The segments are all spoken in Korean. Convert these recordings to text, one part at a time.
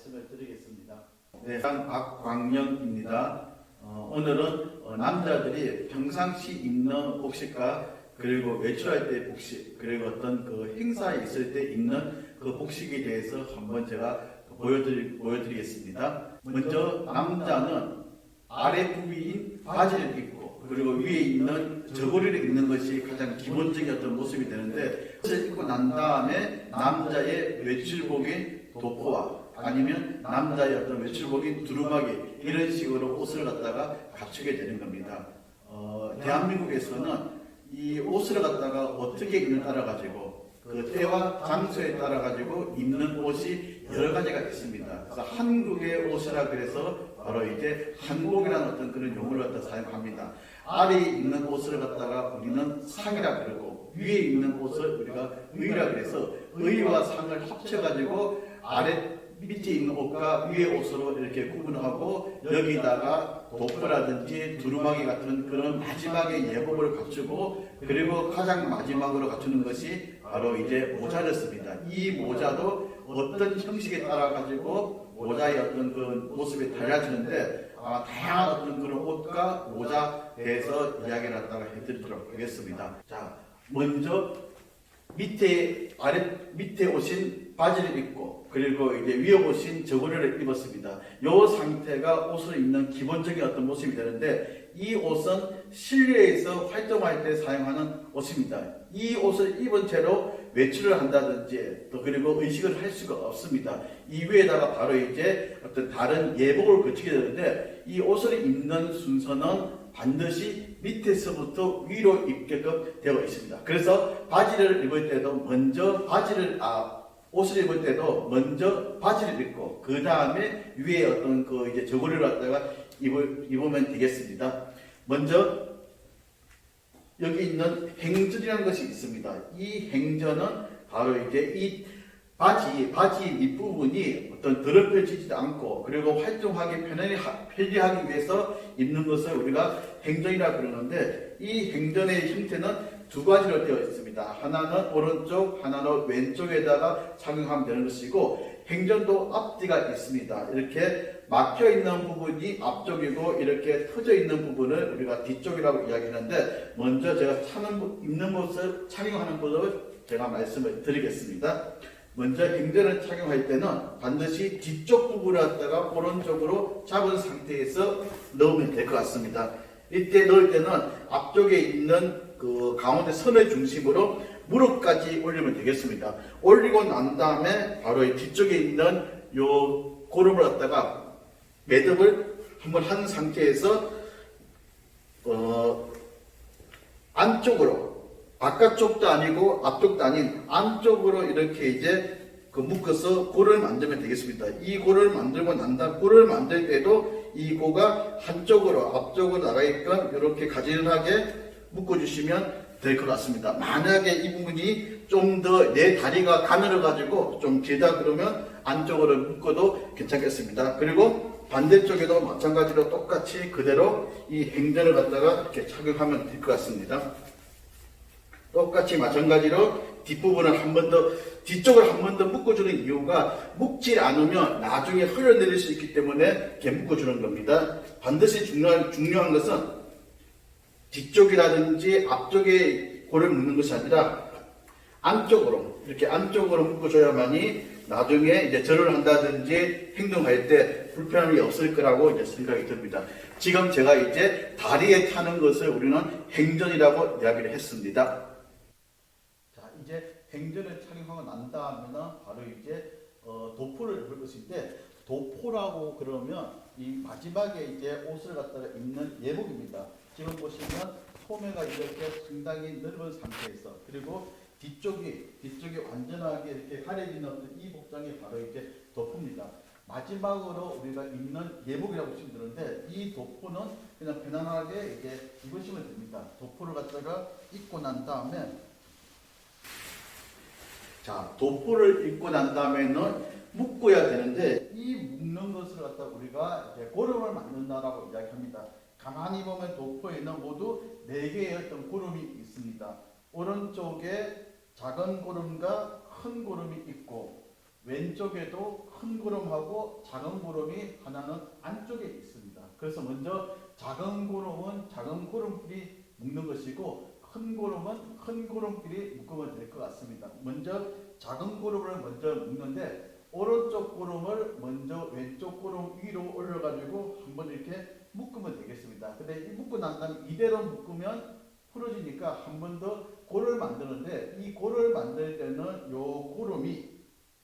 말씀을 드리겠습니다. 네, 박광영입니다. 오늘은 남자들이 평상시 입는 복식과 그리고 외출할 때 복식, 그리고 어떤 그 행사에 있을 때 입는 그 복식에 대해서 한번 제가 보여드리겠습니다. 먼저 남자는 아래 부위인 바지를 입고 그리고 위에 있는 저고리를 입는 것이 가장 기본적인 어떤 모습이 되는데, 그것을 입고 난 다음에 남자의 외출복인 도포와 아니면 남자의 어떤 외출복인 두루마기, 이런 식으로 옷을 갖다가 갖추게 되는 겁니다. 대한민국에서는 이 옷을 갖다가 어떻게 입는 따라 가지고 그 때와 장소에 따라 가지고 입는 옷이 여러 가지가 있습니다. 그래서 한국의 옷이라 그래서 바로 이제 한복이라는 어떤 그런 용어를 갖다 사용합니다. 아래에 입는 옷을 갖다가 우리는 상이라 그러고 위에 입는 옷을 우리가 의라 그래서 의와 상을 합쳐가지고 아래 밑에 있는 옷과 위에 옷으로 이렇게 구분하고, 여기다가 도포라든지 두루마기 같은 그런 마지막에 예복을 갖추고, 그리고 가장 마지막으로 갖추는 것이 바로 이제 모자를 씁니다. 이 모자도 어떤 형식에 따라 가지고 모자의 어떤 그 모습이 달라지는데, 다양한 어떤 그런 옷과 모자에 대해서 이야기를 하다가 해드리도록 하겠습니다. 자, 먼저 밑에 옷인 바지를 입고 그리고 이제 위에 옷인 저고리를 입었습니다. 이 상태가 옷을 입는 기본적인 어떤 모습이 되는데, 이 옷은 실내에서 활동할 때 사용하는 옷입니다. 이 옷을 입은 채로 외출을 한다든지 또 그리고 의식을 할 수가 없습니다. 이 위에다가 바로 이제 어떤 다른 예복을 갖추게 되는데, 이 옷을 입는 순서는 반드시 밑에서부터 위로 입게끔 되어 있습니다. 그래서 바지를 입을 때도 먼저 옷을 입을 때도 먼저 바지를 입고 그 다음에 위에 어떤 그 이제 저고리를 갖다가 입으면 되겠습니다. 먼저 여기 있는 행전이라는 것이 있습니다. 이 행전은 바로 이제 이 바지 밑부분이 어떤 더럽혀지지 않고 그리고 활동하기 편리하기 위해서 입는 것을 우리가 행전이라 그러는데, 이 행전의 형태는 두 가지로 되어 있습니다. 하나는 오른쪽, 하나는 왼쪽에다가 착용하면 되는 것이고, 행전도 앞뒤가 있습니다. 이렇게 막혀 있는 부분이 앞쪽이고 이렇게 터져 있는 부분을 우리가 뒤쪽이라고 이야기하는데, 먼저 제가 입는 모습, 착용하는 모습을 제가 말씀을 드리겠습니다. 먼저 행전을 착용할 때는 반드시 뒤쪽 부분을 갖다가 오른쪽으로 잡은 상태에서 넣으면 될 것 같습니다. 이때 넣을 때는 앞쪽에 있는 그 가운데 선의 중심으로 무릎까지 올리면 되겠습니다. 올리고 난 다음에 바로 이 뒤쪽에 있는 요 고름을 갖다가 매듭을 한번 한 상태에서 안쪽으로, 바깥쪽도 아니고 앞쪽도 아닌 안쪽으로 이렇게 이제 묶어서 고를 만들면 되겠습니다. 이 고를 만들고 난 다음 고를 만들 때도 이 고가 한쪽으로 앞쪽으로 나가게끔 이렇게 가지런하게 묶어주시면 될 것 같습니다. 만약에 이 부분이 좀 더 내 다리가 가늘어 가지고 좀 길다 그러면 안쪽으로 묶어도 괜찮겠습니다. 그리고 반대쪽에도 마찬가지로 똑같이 그대로 이 행전을 갖다가 이렇게 착용하면 될 것 같습니다. 똑같이 마찬가지로 뒷부분을 뒤쪽을 한 번 더 묶어주는 이유가, 묶지 않으면 나중에 흘러내릴 수 있기 때문에 이렇게 묶어주는 겁니다. 반드시 중요한 것은 뒤쪽이라든지 앞쪽에 고를 묶는 것이 아니라 안쪽으로, 이렇게 안쪽으로 묶어줘야만이 나중에 이제 절을 한다든지 행동할 때 불편함이 없을 거라고 이제 생각이 듭니다. 지금 제가 이제 다리에 타는 것을 우리는 행전이라고 이야기를 했습니다. 이제 행전을 착용하고 난 다음에는 바로 이제 도포를 입을 것인데, 도포라고 그러면 이 마지막에 이제 옷을 갖다가 입는 예복입니다. 지금 보시면 소매가 이렇게 상당히 넓은 상태에서, 그리고 뒤쪽이 완전하게 이렇게 가려지는 이 복장이 바로 이제 도포입니다. 마지막으로 우리가 입는 예복이라고 보시면 되는데, 이 도포는 그냥 편안하게 이제 입으시면 됩니다. 도포를 갖다가 입고 난 다음에, 자, 도포를 입고 난 다음에는 묶어야 되는데, 이 묶는 것을 갖다 우리가 이제 고름을 만든다라고 이야기합니다. 가만히 보면 도포에는 모두 4개의 어떤 고름이 있습니다. 오른쪽에 작은 고름과 큰 고름이 있고, 왼쪽에도 큰 구름하고 작은 구름이 하나는 안쪽에 있습니다. 그래서 먼저 작은 구름은 작은 구름끼리 묶는 것이고 큰 구름은 큰 구름끼리 묶으면 될 것 같습니다. 먼저 작은 구름을 먼저 묶는데 오른쪽 구름을 먼저 왼쪽 구름 위로 올려가지고 한번 이렇게 묶으면 되겠습니다. 근데 이 묶고 난 다음에 이대로 묶으면 풀어지니까 한 번 더 골을 만드는데 이 골을 만들 때는 요 구름이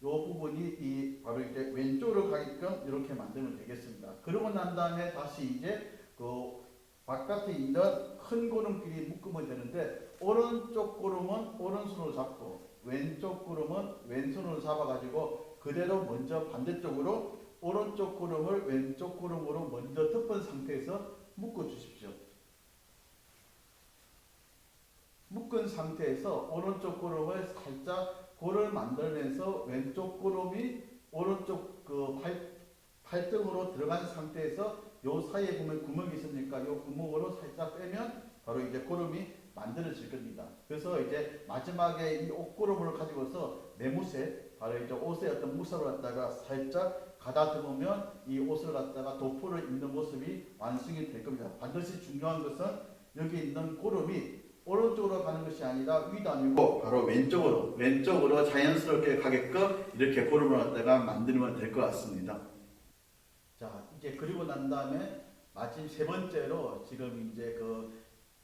요 부분이 이 바로 이제 왼쪽으로 가게끔 이렇게 만들면 되겠습니다. 그러고 난 다음에 다시 이제 그 바깥에 있는 큰 구름끼리 묶으면 되는데 오른쪽 구름은 오른손으로 잡고 왼쪽 구름은 왼손으로 잡아가지고 그대로 먼저 반대쪽으로 오른쪽 구름을 왼쪽 구름으로 먼저 덮은 상태에서 묶어 주십시오. 묶은 상태에서 오른쪽 구름을 살짝 골을 만들면서 왼쪽 구름이 오른쪽 그 팔등으로 들어간 상태에서 요 사이에 보면 구멍이 있으니까 요 구멍으로 살짝 빼면 바로 이제 구름이 만들어질 겁니다. 그래서 이제 마지막에 이 옷구름을 가지고서 내무새 바로 이제 옷에 어떤 무쇠를 갖다가 살짝 가다듬으면 이 옷을 갖다가 도포를 입는 모습이 완성이 될 겁니다. 반드시 중요한 것은 여기 있는 구름이 오른쪽으로 가는 것이 아니라 위도 아니고 바로 왼쪽으로 자연스럽게 가게끔 이렇게 구름을 갖다가 만들면 될 것 같습니다. 자, 이제 그리고 난 다음에 마침 세 번째로 지금 이제 그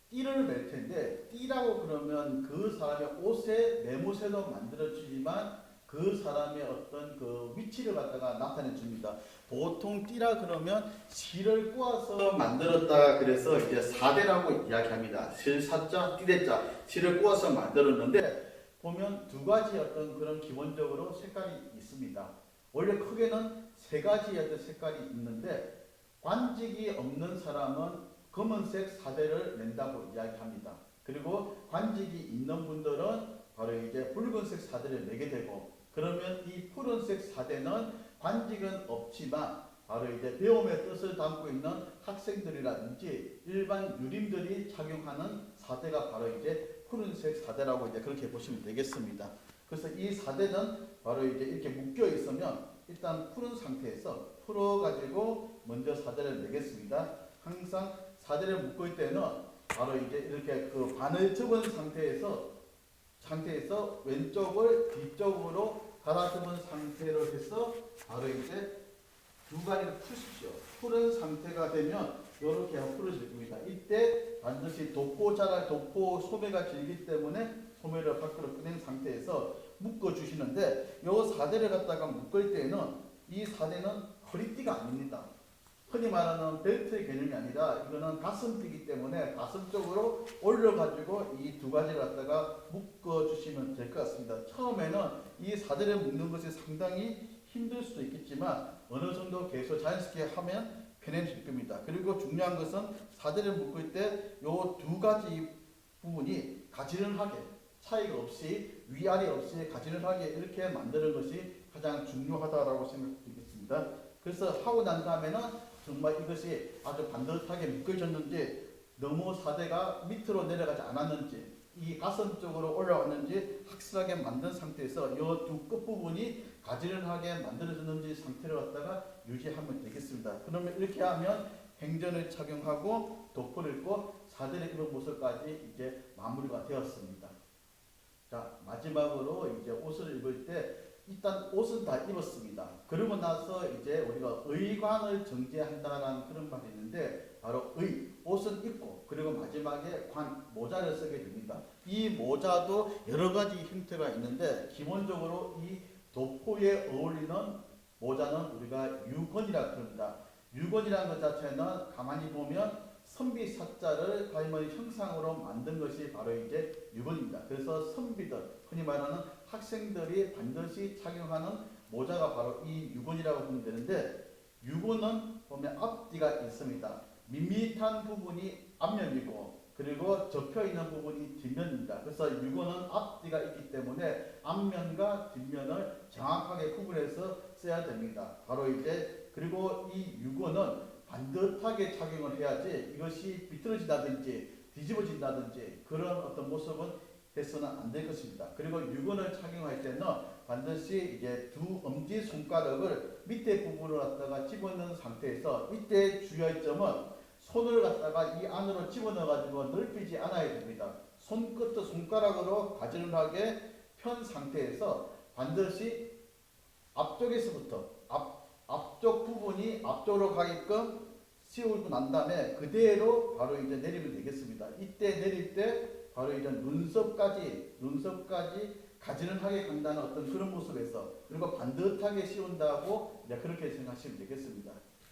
띠를 맬 텐데 띠라고 그러면 그 사람의 옷에 내무새도 만들어 주지만 그 사람의 어떤 그 위치를 갖다가 나타내 줍니다. 보통 띠라 그러면 실을 꼬아서 만들었다 그래서 이제 사대라고 이야기합니다. 실사자, 띠대자, 실을 꼬아서 만들었는데 보면 두 가지 어떤 그런 기본적으로 색깔이 있습니다. 원래 크게는 세 가지의 어떤 색깔이 있는데 관직이 없는 사람은 검은색 사대를 낸다고 이야기합니다. 그리고 관직이 있는 분들은 바로 이제 붉은색 사대를 내게 되고 그러면 이 푸른색 사대는 관직은 없지만 바로 이제 배움의 뜻을 담고 있는 학생들이라든지 일반 유림들이 착용하는 사대가 바로 이제 푸른색 사대라고 이제 그렇게 보시면 되겠습니다. 그래서 이 사대는 바로 이제 이렇게 묶여 있으면 일단 푸른 상태에서 풀어가지고 먼저 사대를 내겠습니다. 항상 사대를 묶을 때는 바로 이제 이렇게 그 반을 접은 상태에서 왼쪽을 뒤쪽으로 가다듬은 상태로 해서 바로 이제 두 가지를 푸십시오. 푸른 상태가 되면 이렇게 풀어질 겁니다. 이때 반드시 도포 소매가 길기 때문에 소매를 밖으로 꺼낸 상태에서 묶어 주시는데 이 사대를 갖다가 묶을 때는 이 사대는 허리띠가 아닙니다. 흔히 말하는 벨트의 개념이 아니라 이거는 가슴띠이기 때문에 가슴 쪽으로 올려가지고 이 두 가지를 갖다가 묶어주시면 될 것 같습니다. 처음에는 이 사대를 묶는 것이 상당히 힘들 수도 있겠지만 어느 정도 계속 자연스럽게 하면 편해질 겁니다. 그리고 중요한 것은 사대를 묶을 때 이 두 가지 부분이 가지런하게 차이가 없이 위아래 없이 가지런하게 이렇게 만드는 것이 가장 중요하다고 생각되겠습니다. 그래서 하고 난 다음에는 정말 이것이 아주 반듯하게 묶여졌는지 너무 사대가 밑으로 내려가지 않았는지 이 가슴 쪽으로 올라왔는지 확실하게 만든 상태에서 이 두 끝부분이 가지런하게 만들어졌는지 상태를 갖다가 유지하면 되겠습니다. 그러면 이렇게 하면 행전을 착용하고 도포를 입고 사대를 입은 모습까지 이제 마무리가 되었습니다. 자, 마지막으로 이제 옷을 입을 때 일단 옷은 다 입었습니다. 그러고 나서 이제 우리가 의관을 정제한다라는 그런 말이 있는데 바로 옷은 입고 그리고 마지막에 모자를 쓰게 됩니다. 이 모자도 여러 가지 형태가 있는데 기본적으로 이 도포에 어울리는 모자는 우리가 유건이라고 합니다. 유건이라는 것 자체는 가만히 보면 선비 사자를 가임의 형상으로 만든 것이 바로 이제 유건입니다. 그래서 선비들, 흔히 말하는 학생들이 반드시 착용하는 모자가 바로 이 유건이라고 보면 되는데 유건은 보면 앞뒤가 있습니다. 밋밋한 부분이 앞면이고 그리고 접혀있는 부분이 뒷면입니다. 그래서 유건은 앞뒤가 있기 때문에 앞면과 뒷면을 정확하게 구분해서 써야 됩니다. 바로 이제 그리고 이 유건은 반듯하게 착용을 해야지 이것이 비틀어진다든지 뒤집어진다든지 그런 어떤 모습은 해서는 안 될 것입니다. 그리고 6원을 착용할 때는 반드시 이제 두 엄지 손가락을 밑에 부분을 갖다가 집어넣은 상태에서 이때 주의할 점은 손을 갖다가 이 안으로 집어넣어 가지고 넓히지 않아야 됩니다. 손끝도 손가락으로 가지런하게 편 상태에서 반드시 앞쪽에서부터 앞쪽 부분이 앞쪽으로 가게끔 씌우고 난 다음에 그대로 바로 이제 내리면 되겠습니다. 이때 내릴 때 바로 이제 눈썹까지 가지런하게 간다는 어떤 그런 모습에서 그리고 반듯하게 씌운다고 이제 그렇게 생각하시면 되겠습니다.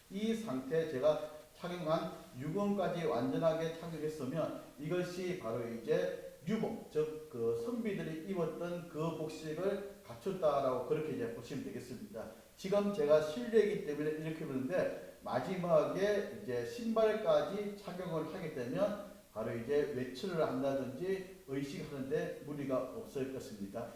이 상태 제가 착용한 6원까지 완전하게 착용했으면 이것이 바로 이제 유복, 즉 그 선비들이 입었던 그 복식을 갖췄다라고 그렇게 이제 보시면 되겠습니다. 지금 제가 실내이기 때문에 이렇게 보는데 마지막에 이제 신발까지 착용을 하게 되면 바로 이제 외출을 한다든지 의식하는데 무리가 없을 것입니다.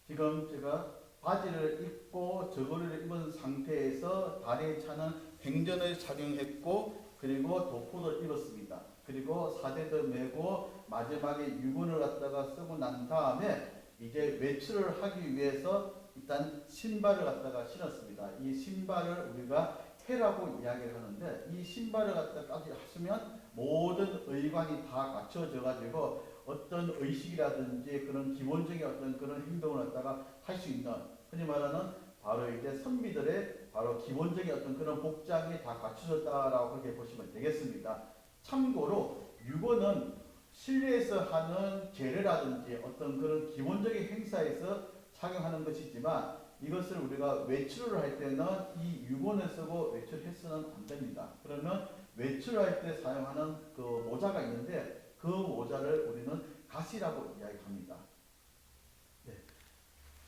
지금 제가 바지를 입고 저고리를 입은 상태에서 다리에 차는 행전을 착용했고 그리고 도포를 입었습니다. 그리고 사대도 메고 마지막에 유분을 갖다가 쓰고 난 다음에 이제 외출을 하기 위해서 일단 신발을 갖다가 신었습니다. 이 신발을 우리가 해라고 이야기를 하는데 이 신발을 갖다까지 하시면 모든 의관이 다 갖춰져 가지고 어떤 의식이라든지 그런 기본적인 어떤 그런 행동을 갖다가 할 수 있는 흔히 말하는 바로 이제 선비들의 바로 기본적인 어떤 그런 복장이 다 갖춰졌다라고 그렇게 보시면 되겠습니다. 참고로 유고는 실내에서 하는 제례라든지 어떤 그런 기본적인 행사에서 착용하는 것이지만 이것을 우리가 외출을 할 때는 이 유곤을 쓰고 외출해서는 안 됩니다. 그러면 외출할 때 사용하는 그 모자가 있는데 그 모자를 우리는 갓이라고 이야기합니다. 네.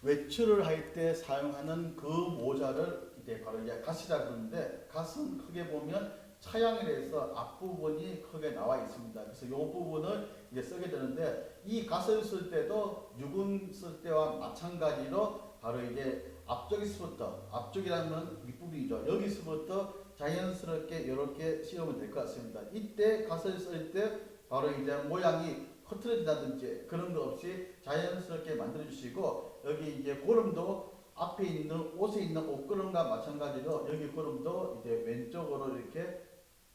외출을 할 때 사용하는 그 모자를 이제 바로 이제 갓이라고 하는데 갓은 크게 보면 차양에 대해서 앞부분이 크게 나와 있습니다. 그래서 이 부분을 이제 쓰게 되는데 이 갓을 쓸 때도 유군 쓸 때와 마찬가지로 바로 이제 앞쪽에서부터 앞쪽이라면 윗부분이죠. 여기서부터 자연스럽게 이렇게 씌우면 될 것 같습니다. 이때 갓을 쓸 때 바로 이제 모양이 흐트러진다든지 그런 거 없이 자연스럽게 만들어 주시고 여기 이제 고름도 앞에 있는 옷에 있는 옷걸음과 마찬가지로 여기 고름도 이제 왼쪽으로 이렇게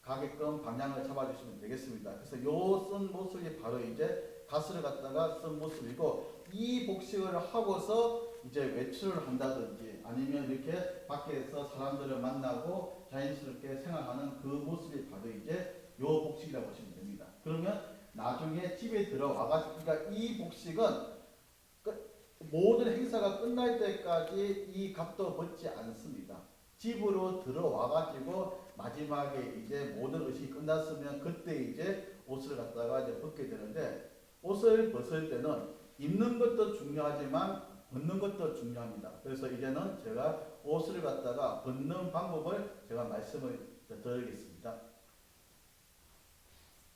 가게끔 방향을 잡아주시면 되겠습니다. 그래서 요 쓴 모습이 바로 이제 가스를 갖다가 쓴 모습이고 이 복식을 하고서 이제 외출을 한다든지 아니면 이렇게 밖에서 사람들을 만나고 자연스럽게 생활하는 그 모습이 바로 이제 요 복식이라고 보시면 됩니다. 그러면 나중에 집에 들어와가지고 그러니까 이 복식은 모든 행사가 끝날 때까지 이 갓도 벗지 않습니다. 집으로 들어와가지고 마지막에 이제 모든 의식이 끝났으면 그때 이제 옷을 갖다가 이제 벗게 되는데 옷을 벗을 때는 입는 것도 중요하지만 벗는 것도 중요합니다. 그래서 이제는 제가 옷을 갖다가 벗는 방법을 제가 말씀을 드리겠습니다.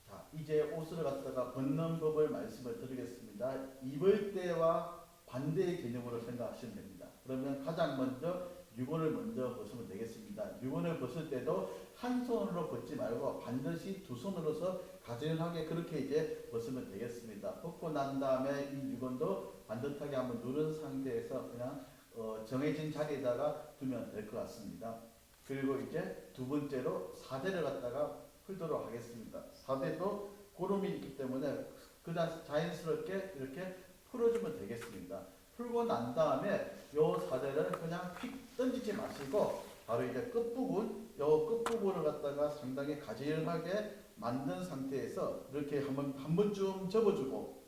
자, 이제 옷을 갖다가 벗는 법을 말씀을 드리겠습니다. 입을 때와 반대의 개념으로 생각하시면 됩니다. 그러면 가장 먼저 유건을 먼저 벗으면 되겠습니다. 유건을 벗을 때도 한 손으로 벗지 말고 반드시 두 손으로서 가지런하게 그렇게 이제 벗으면 되겠습니다. 벗고 난 다음에 이 유건도 반듯하게 한번 누른 상태에서 그냥 정해진 자리에다가 두면 될 것 같습니다. 그리고 이제 두 번째로 사대를 갖다가 풀도록 하겠습니다. 사대도 고름이 있기 때문에 그냥 자연스럽게 이렇게 풀어주면 되겠습니다. 풀고 난 다음에 요 사대를 그냥 휙 던지지 마시고 바로 이제 끝부분, 요 끝부분을 갖다가 상당히 가지런하게 만든 상태에서 이렇게 한 번쯤 접어주고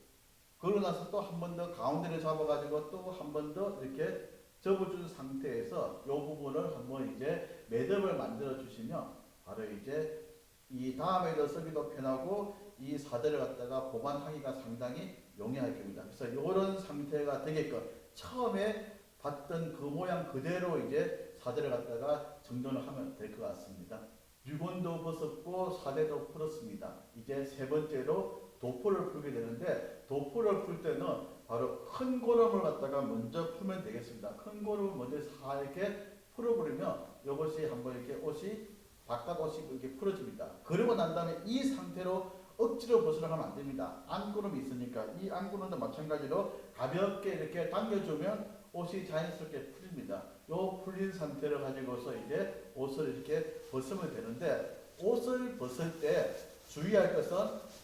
그러고 나서 또 한 번 더 가운데를 잡아가지고 또 한 번 더 이렇게 접어준 상태에서 요 부분을 한번 이제 매듭을 만들어 주시면 바로 이제 이 다음에도 쓰기도 편하고 이 사대를 갖다가 보관하기가 상당히 용이할 겁니다. 그래서 이런 상태가 되게끔 처음에 봤던 그 모양 그대로 이제 사대를 갖다가 정돈을 하면 될 것 같습니다. 유건도 벗었고 사대도 풀었습니다. 이제 세 번째로 도포를 풀게 되는데 도포를 풀 때는 바로 큰 고름을 갖다가 먼저 풀면 되겠습니다. 큰 고름을 먼저 살게 풀어버리면 이것이 한번 이렇게 옷이 바깥 옷이 이렇게 풀어집니다. 그러고 난 다음에 이 상태로 억지로 벗으라고 하면 안 됩니다. 안구름이 있으니까 이 안구름도 마찬가지로 가볍게 이렇게 당겨주면 옷이 자연스럽게 풀립니다. 요 풀린 상태를 가지고서 이제 옷을 이렇게 벗으면 되는데, 옷을 벗을 때 주의할 것은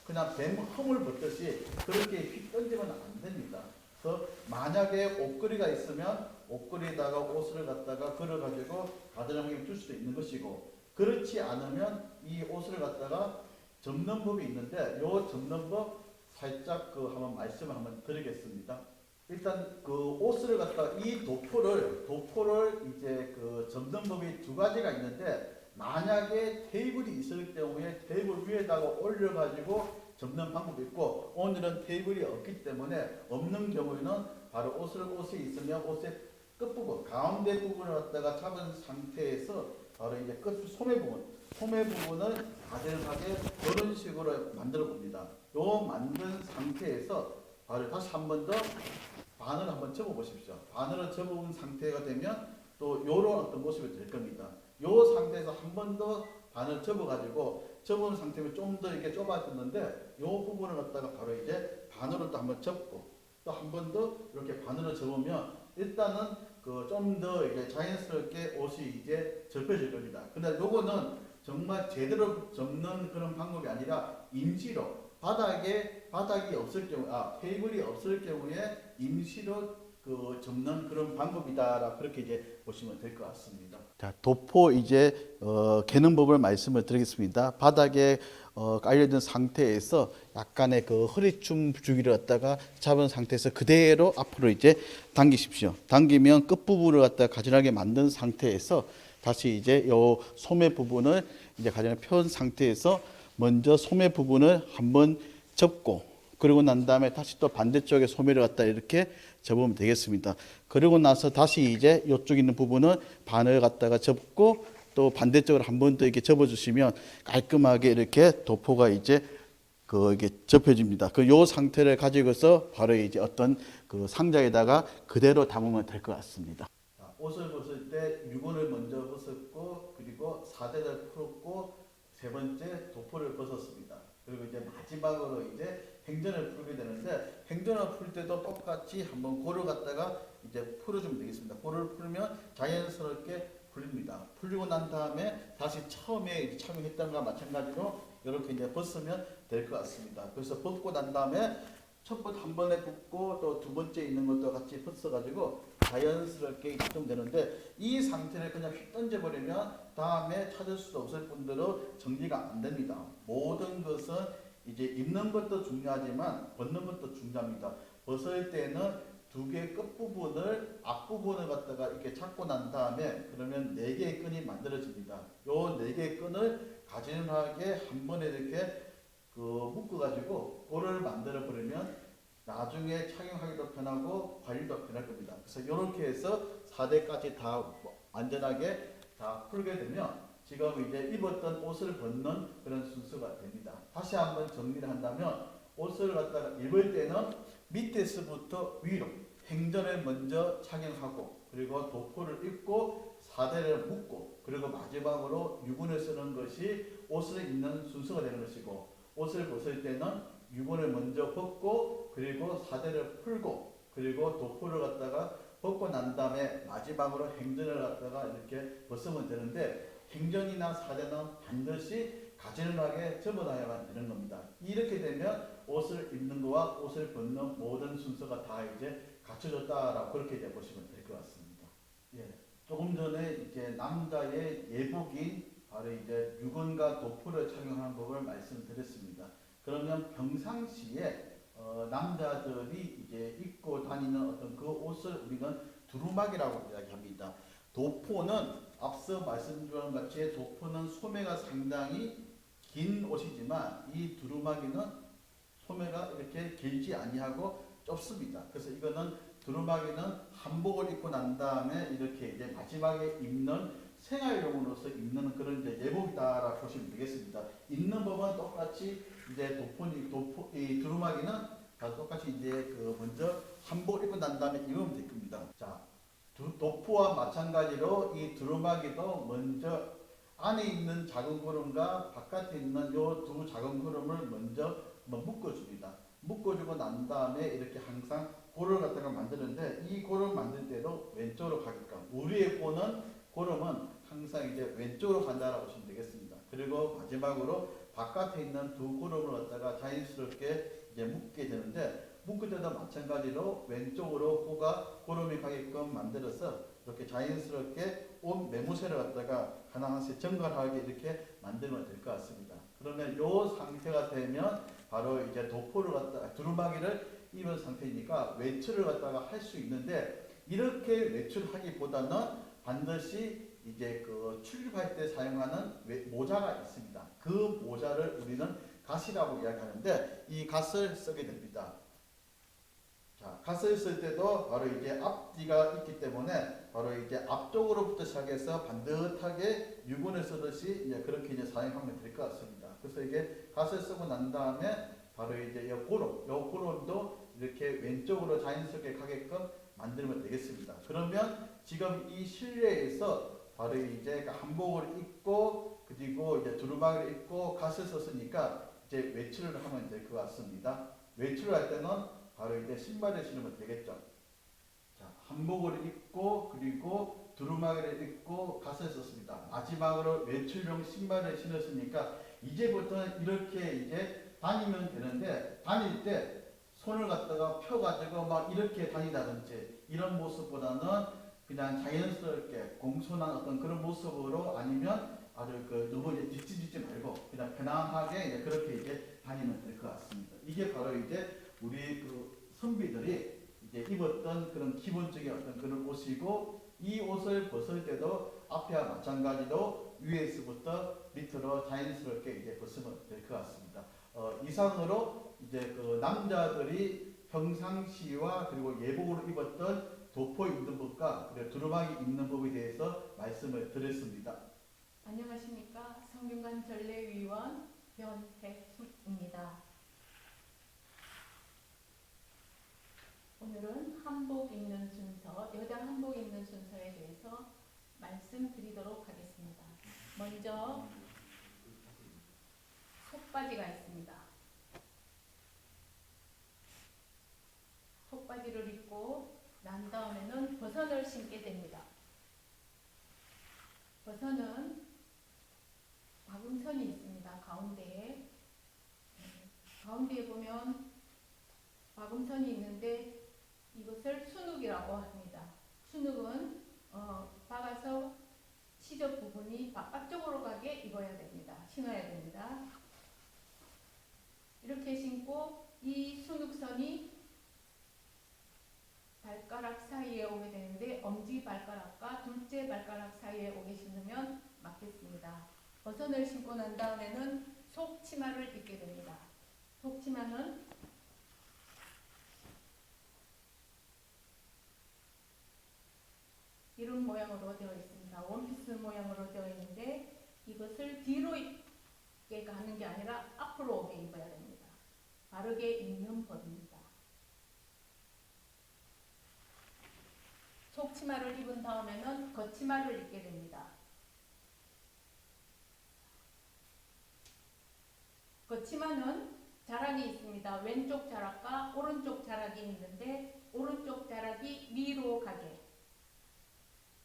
그냥 뱀 흠을 벗듯이 그렇게 휙 던지면 안 됩니다. 그래서 만약에 옷걸이가 있으면 옷걸이에다가 옷을 갖다가 걸어가지고 가드랑이에 둘 수도 있는 것이고, 그렇지 않으면 이 옷을 갖다가 접는 법이 있는데, 요 접는 법 살짝 한번 말씀을 한번 드리겠습니다. 일단 옷을 갖다가 이 도포를 이제 접는 법이 두 가지가 있는데, 만약에 테이블이 있을 경우에 테이블 위에다가 올려가지고 접는 방법이 있고, 오늘은 테이블이 없기 때문에 없는 경우에는 바로 옷이 있으면 옷의 끝부분, 가운데 부분을 갖다가 잡은 상태에서 바로 이제 끝 소매 부분을 가지런하게 이런 식으로 만들어 봅니다. 요 만든 상태에서 바로 다시 한 번 더 바늘을 한번 접어 보십시오. 바늘을 접은 상태가 되면 또 요런 어떤 모습이 될 겁니다. 요 상태에서 한 번 더 바늘 접어가지고, 접은 상태면 좀 더 이렇게 좁아졌는데, 요 부분을 갖다가 바로 이제 바늘을 또 한번 접고, 또 한 번 더 이렇게 바늘을 접으면 일단은 좀 더 이제 자연스럽게 옷이 이제 접혀질 겁니다. 근데 요거는 정말 제대로 접는 그런 방법이 아니라 임시로 바닥이 없을 경우, 테이블이 없을 경우에 임시로 접는 그런 방법이다라, 그렇게 이제 보시면 될 것 같습니다. 자, 도포 이제 개는 법을 말씀을 드리겠습니다. 바닥에 깔려있는 상태에서 약간의 허리춤 주기를 갖다가 잡은 상태에서 그대로 앞으로 이제 당기십시오. 당기면 끝부분을 갖다가 가지런하게 만든 상태에서 다시 이제 요 소매 부분을 이제 가지런하게 펴은 상태에서 먼저 소매 부분을 한번 접고, 그리고 난 다음에 다시 또 반대쪽에 소매를 갖다 이렇게 접으면 되겠습니다. 그리고 나서 다시 이제 이쪽 있는 부분은 바늘 갖다가 접고, 또 반대쪽으로 한 번 더 이렇게 접어주시면 깔끔하게 이렇게 도포가 이제 이게 접혀집니다. 요 상태를 가지고서 바로 이제 어떤 상자에다가 그대로 담으면 될 것 같습니다. 옷을 벗을 때 유근을 먼저 벗었고, 그리고 사대를 풀었고, 세 번째 도포를 벗었습니다. 그리고 이제 마지막으로 이제 행전을 풀게 되는데, 행전을 풀 때도 똑같이 한번 고를 갖다가 이제 풀어주면 되겠습니다. 고를 풀면 자연스럽게 풀립니다. 풀리고 난 다음에 다시 처음에 이제 착용했던 것과 마찬가지로 이렇게 이제 벗으면 될 것 같습니다. 그래서 벗고 난 다음에 첫 번 한 번에 벗고 또 두 번째 있는 것도 같이 벗어가지고 자연스럽게 입으면 되는데, 이 상태를 그냥 휙 던져버리면 다음에 찾을 수도 없을 뿐더러 정리가 안 됩니다. 모든 것은 이제 입는 것도 중요하지만 벗는 것도 중요합니다. 벗을 때는 두 개의 끝부분을, 앞부분을 갖다가 이렇게 잡고 난 다음에 그러면 네 개의 끈이 만들어집니다. 요 네 개의 끈을 가지런하게 한 번에 이렇게 묶어가지고 볼을 만들어 버리면 나중에 착용하기도 편하고 관리도 편할 겁니다. 그래서 이렇게 해서 4대까지 다 안전하게 다 풀게 되면 지금 이제 입었던 옷을 벗는 그런 순서가 됩니다. 다시 한번 정리를 한다면, 옷을 갖다가 입을 때는 밑에서부터 위로 행전을 먼저 착용하고, 그리고 도포를 입고 4대를 묶고, 그리고 마지막으로 유근을 쓰는 것이 옷을 입는 순서가 되는 것이고, 옷을 벗을 때는 유근을 먼저 벗고, 그리고 4대를 풀고, 그리고 도포를 갖다가 벗고 난 다음에 마지막으로 행전을 갖다가 이렇게 벗으면 되는데, 행전이나 4대는 반드시 가지런하게 접어놔야만 되는 겁니다. 이렇게 되면 옷을 입는 거와 옷을 벗는 모든 순서가 다 이제 갖춰졌다라고 그렇게 이제 보시면 될 것 같습니다. 예. 조금 전에 이제 남자의 예복인 바로 이제 유근과 도포를 착용하는 법을 말씀드렸습니다. 그러면 평상시에 남자들이 이제 입고 다니는 어떤 그 옷을 우리는 두루마기라고 이야기합니다. 도포는 앞서 말씀드린 같이 도포는 소매가 상당히 긴 옷이지만, 이 두루마기는 소매가 이렇게 길지 아니하고 좁습니다. 그래서 이거는 두루마기는 한복을 입고 난 다음에 이렇게 이제 마지막에 입는 생활용으로서 입는 그런 이제 예복이다라고 보시면 되겠습니다. 입는 법은 똑같이 이제 이 두루마기는 다 똑같이 이제 먼저 한복을 입고 난 다음에 입으면 될 겁니다. 자, 도포와 마찬가지로 이 두루마기도 먼저 안에 있는 작은 고름과 바깥에 있는 요 두 작은 고름을 먼저 묶어줍니다. 묶어주고 난 다음에 이렇게 항상 고름을 갖다가 만드는데 이 고름 만들 때도 왼쪽으로 가게끔 우리의 보는 고름은 항상 이제 왼쪽으로 간다라고 보시면 되겠습니다. 그리고 마지막으로 바깥에 있는 두 고름을 갖다가 자연스럽게 이제 묶게 되는데 묶을 때도 마찬가지로 왼쪽으로 호가 고름이 가게끔 만들어서 이렇게 자연스럽게 온 매무새를 갖다가 하나하나씩 정갈하게 이렇게 만들면 될 것 같습니다. 그러면 이 상태가 되면 바로 이제 도포를 갖다가 두루마기를 입은 상태니까 외출을 갖다가 할 수 있는데 이렇게 외출하기보다는 반드시 이제 그 출입할 때 사용하는 모자가 있습니다. 그 모자를 우리는 갓이라고 이야기하는데 이 갓을 쓰게 됩니다. 자, 갓을 쓸 때도 바로 이제 앞뒤가 있기 때문에 바로 이제 앞쪽으로부터 시작해서 반듯하게 유근을 쓰듯이 이제 그렇게 이제 사용하면 될 것 같습니다. 그래서 이게 갓을 쓰고 난 다음에 바로 이제 요 고름도 이렇게 왼쪽으로 자연스럽게 가게끔 만들면 되겠습니다. 그러면 지금 이 실내에서 바로 이제 한복을 입고 그리고 이제 두루마기를 입고 갓을 썼으니까 이제 외출을 하면 될 것 같습니다. 외출을 할 때는 바로 이제 신발을 신으면 되겠죠. 자, 한복을 입고 그리고 두루마기를 입고 갓을 썼습니다. 마지막으로 외출용 신발을 신었으니까 이제부터는 이렇게 이제 다니면 되는데 다닐 때 손을 갖다가 펴가지고 막 이렇게 다니다든지 이런 모습보다는 그냥 자연스럽게 공손한 어떤 그런 모습으로 아니면 아주 그 너무 이제 뒤치지 말고 그냥 편안하게 이제 그렇게 이제 다니면 될 것 같습니다. 이게 바로 이제 우리 그 선비들이 이제 입었던 그런 기본적인 어떤 그런 옷이고 이 옷을 벗을 때도 앞에와 마찬가지로 위에서부터 밑으로 자연스럽게 이제 벗으면 될 것 같습니다. 이상으로 이제 그 남자들이 평상시와 그리고 예복으로 입었던 도포 입는 법과 그리고 두루마기 입는 법에 대해서 말씀을 드렸습니다. 안녕하십니까. 성균관 전례위원 변혜숙입니다. 오늘은 한복 입는 순서, 여자 한복 입는 순서에 대해서 말씀드리도록 하겠습니다. 먼저 속바지가 있습니다. 속바지를 입고 난 다음에는 버선을 신게 됩니다. 버선은 박음선이 있습니다. 가운데에 보면 박음선이 있는데 이것을 순욱이라고 합니다. 순욱은 박아서 시접 부분이 바깥쪽으로 가게 입어야 됩니다. 신어야 됩니다. 이렇게 신고 이 순욱선이 발가락 사이에 오게 되는데 엄지발가락과 둘째 발가락 사이에 오게 신으면 맞겠습니다. 버선을 신고 난 다음에는 속치마를 입게 됩니다. 속치마는 이런 모양으로 되어 있습니다. 원피스 모양으로 되어 있는데 이것을 뒤로 입게 가는 게 아니라 앞으로 오게 입어야 됩니다. 바르게 입는 법입니다. 속치마를 입은 다음에는 겉치마를 입게 됩니다. 겉치마는 자락이 있습니다. 왼쪽 자락과 오른쪽 자락이 있는데 오른쪽 자락이 위로 가게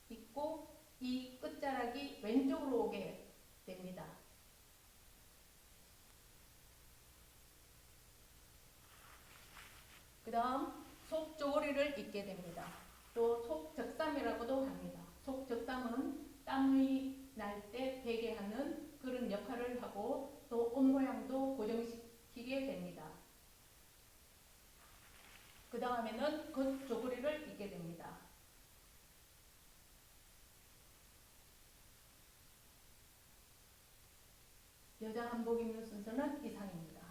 있고 이 끝자락이 왼쪽으로 오게 됩니다. 그 다음 속조리를 입게 됩니다. 또 속적삼이라고도 합니다. 속적삼은 땀이 날 때 베게 하는 그런 역할을 하고 또 옷 모양도 고정시키게 됩니다. 그 다음에는 겉조구리를 입게 됩니다. 여자 한복 입는 순서는 이상입니다.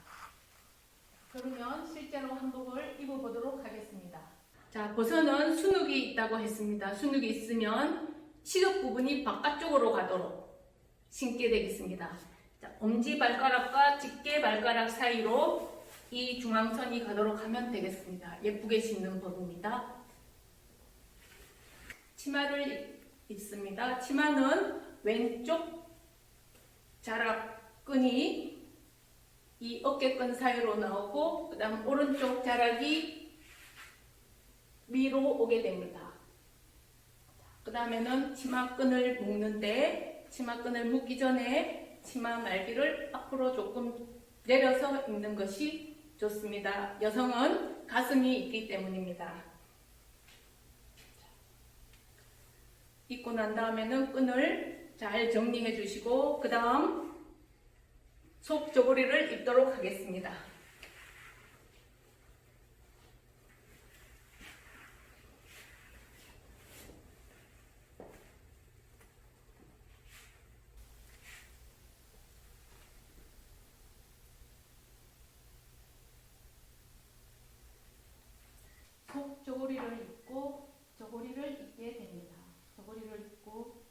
그러면 실제로 한복을 입어보도록 하겠습니다. 자, 버선은 순욱이 있다고 했습니다. 순욱이 있으면 시접 부분이 바깥쪽으로 가도록 신게 되겠습니다. 자, 엄지발가락과 집게발가락 사이로 이 중앙선이 가도록 하면 되겠습니다. 예쁘게 신는 법입니다. 치마를 입습니다. 치마는 왼쪽 자락끈이 이 어깨끈 사이로 나오고 그 다음 오른쪽 자락이 위로 오게 됩니다. 그 다음에는 치마끈을 묶는데 치마끈을 묶기 전에 치마 말기를 앞으로 조금 내려서 입는 것이 좋습니다. 여성은 가슴이 있기 때문입니다. 입고 난 다음에는 끈을 잘 정리해 주시고 그 다음 속 저고리를 입도록 하겠습니다. 속 저고리를 입고 저고리를 입게 됩니다. 저고리를 입고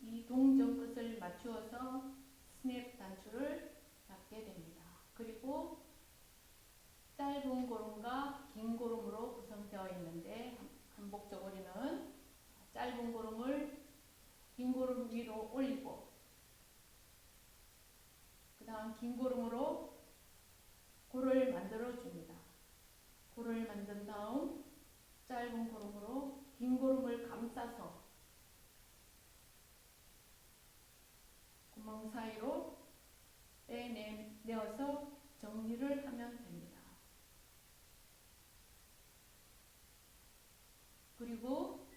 이 동전 끝을 맞추어서 스냅 단추를 잡게 됩니다. 그리고 짧은 고름과 긴 고름으로 구성되어 있는데 한복 저고리는 짧은 고름을 긴 고름 위로 올리고 그 다음 긴 고름으로 고를 만들어 줍니다. 고를 만든 다음 짧은 고름으로 긴 고름을 감싸서 구멍 사이로 빼내어서 정리를 하면 됩니다. 그리고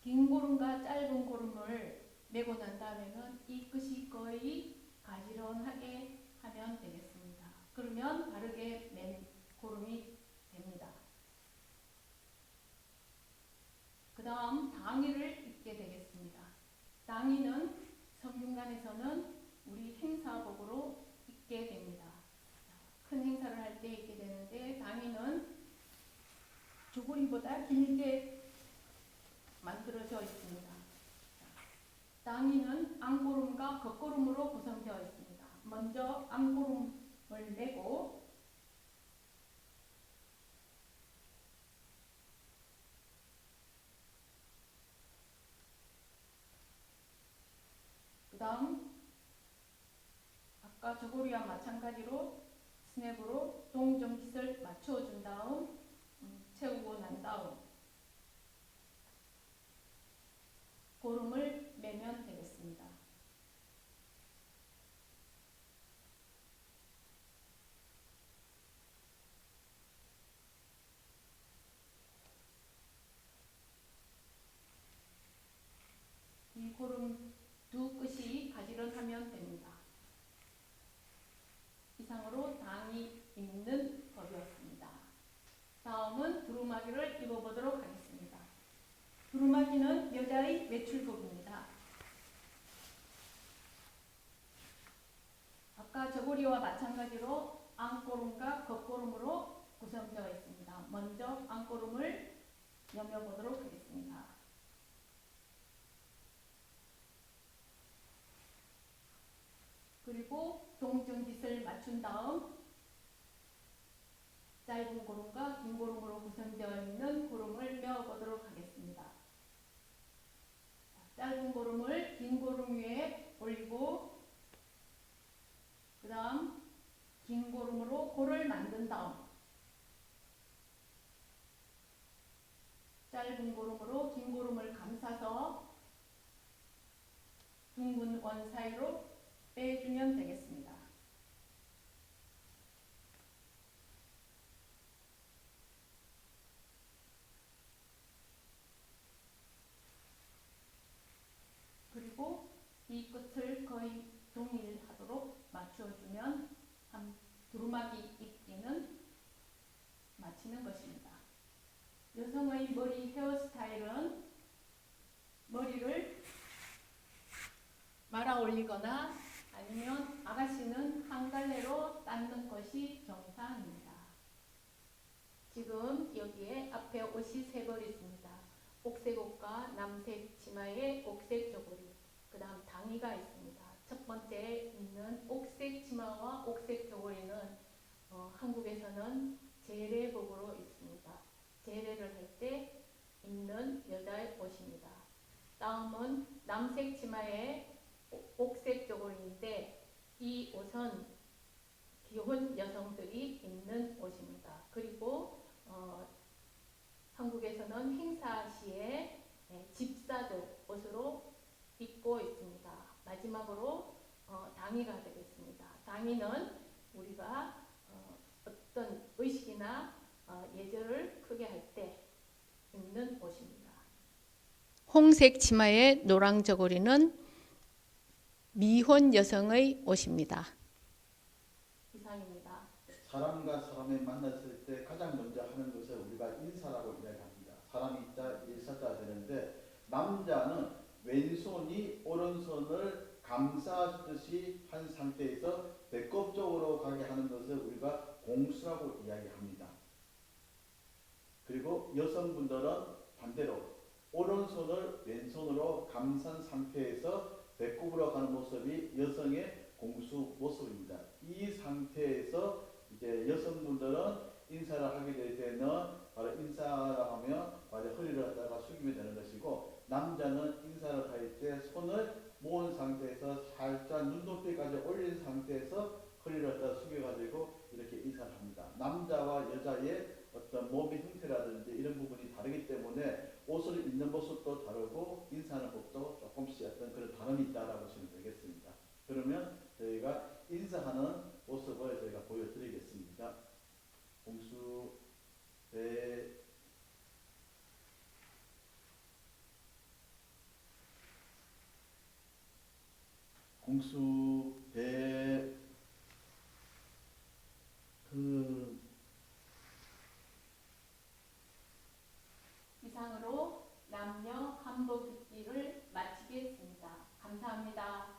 긴 고름과 짧은 고름을 매고 난 다음에는 이 끝이 거의 가지런하게 하면 되겠습니다. 그러면 바르게 맨 고름이 됩니다. 그 다음 당의를 입게 되겠습니다. 당의는 성균관에서는 우리 행사복으로 입게 됩니다. 큰 행사를 할 때 입게 되는데 당의는 저고리보다 길게 만들어져 있습니다. 당의는 안고름과 겉고름으로 구성되어 있습니다. 먼저 안고름을 매고 그 다음 아까 저고리와 마찬가지로 스냅으로 동정짓을 맞춰준 다음 채우고 난 다음 고름을 매면 되겠습니다. 이 고름 두 끝이 가지런하면 됩니다. 이상으로 당이 입는 법이었습니다. 다음은 두루마기를 입어보도록 하겠습니다. 두루마기는 여자의 외출복입니다. 아까 저고리와 마찬가지로 안고름과 겉고름으로 구성되어 있습니다. 먼저 안고름을 여며보도록 하겠습니다. 그리고 동정짓을 맞춘 다음 짧은 고름과 긴 고름으로 구성되어 있는 고름을 메어보도록 하겠습니다. 짧은 고름을 긴 고름 위에 올리고 그 다음 긴 고름으로 고를 만든 다음 짧은 고름으로 긴 고름을 감싸서 둥근 원 사이로 빼주면 되겠습니다. 그리고 이 끝을 거의 동일하도록 맞춰주면 두루마기 입기는 마치는 것입니다. 여성의 머리 헤어스타일은 머리를 말아 올리거나 아니면 아가씨는 한 갈래로 닦는 것이 정상입니다. 지금 여기에 앞에 옷이 세 벌 있습니다. 옥색 옷과 남색 치마에 옥색 저고리, 그 다음 당의가 있습니다. 첫 번째 있는 옥색 치마와 옥색 저고리는 한국에서는 제례복으로 입습니다. 제례를 할 때 입는 여자의 옷입니다. 다음은 남색 치마에 옥색 저고리인데 이 옷은 기혼 여성들이 입는 옷입니다. 그리고 한국에서는 행사 시에 집사들 옷으로 입고 있습니다. 마지막으로 당의가 되겠습니다. 당의는 우리가 어떤 의식이나 예절을 크게 할 때 입는 옷입니다. 홍색 치마에 노랑 저고리는 미혼 여성의 옷입니다. 이상입니다. 사람과 사람이 만났을 때 가장 먼저 하는 것을 우리가 인사라고 이야기합니다. 사람이 있자 일사자 되는데 남자는 왼손이 오른손을 감싸듯이 한 상태에서 배꼽 쪽으로 가게 하는 것을 우리가 공수라고 이야기합니다. 그리고 여성분들은 반대로 오른손을 왼손으로 감싼 상태에서 배꼽으로 가는 모습이 여성의 공수 모습입니다. 이 상태에서 이제 여성분들은 인사를 하게 될 때는 바로 인사를 하면 바로 허리를 갖다가 숙이면 되는 것이고, 남자는 인사를 할 때 손을 모은 상태에서 살짝 눈높이까지 올린 상태에서 허리를 갖다가 숙여가지고 이렇게 인사를 합니다. 남자와 여자의 어떤 몸의 형태라든지 이런 부분이 다르기 때문에 옷을 입는 모습도 다르고 인사하는 법도 조금씩 어떤 그런 다름이 있다라고 보시면 되겠습니다. 그러면 저희가 인사하는 모습을 저희가 보여드리겠습니다. 공수 배 공수 배 이상으로 남녀 한복 입기를 마치겠습니다. 감사합니다.